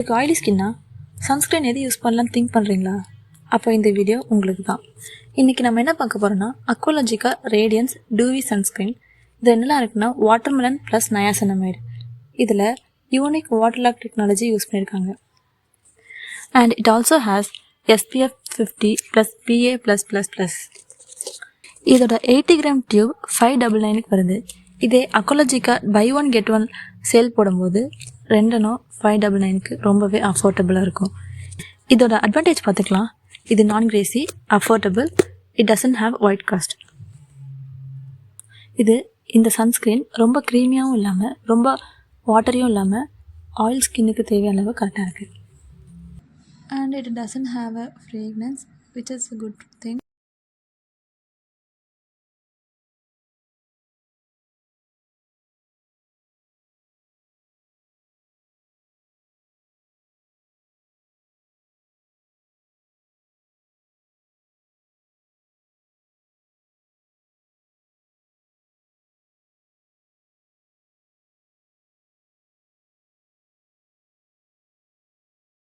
உங்களுக்கு oily ஸ்கின்னா sunscreen எது use பண்ணலான்னு திங்க் பண்ணுறீங்களா? அப்போ இந்த வீடியோ உங்களுக்கு தான். இன்றைக்கி நம்ம என்ன பார்க்க போகிறோன்னா அக்வாலஜிகா ரேடியன்ஸ் டூவி சன்ஸ்க்ரீன். இது என்னெல்லாம் இருக்குன்னா வாட்டர்மெலன் ப்ளஸ் நயாசனமைடு. இதில் unique water lock technology use பண்ணியிருக்காங்க. And it also has SPF 50 plus PA+++. இதோட 80 கிராம் டியூப் 599க்கு வருது. இதே Aqualogica buy one get one sale போடும்போது 2 599க்கு ரொம்பவே அஃபோர்டபுளாக இருக்கும். இதோட அட்வான்டேஜ் பார்த்துக்கலாம். இது நான் Crazy, affordable, it doesn't have white cost. இந்த சன்ஸ்க்ரீன் ரொம்ப க்ரீமியாகவும் இல்லாமல் ரொம்ப வாட்டரியும் இல்லாமல் ஆயில் ஸ்கின்னுக்கு தேவையான அளவு கரெக்டாக இருக்குது. And it doesn't have a fragrance which is a good thing.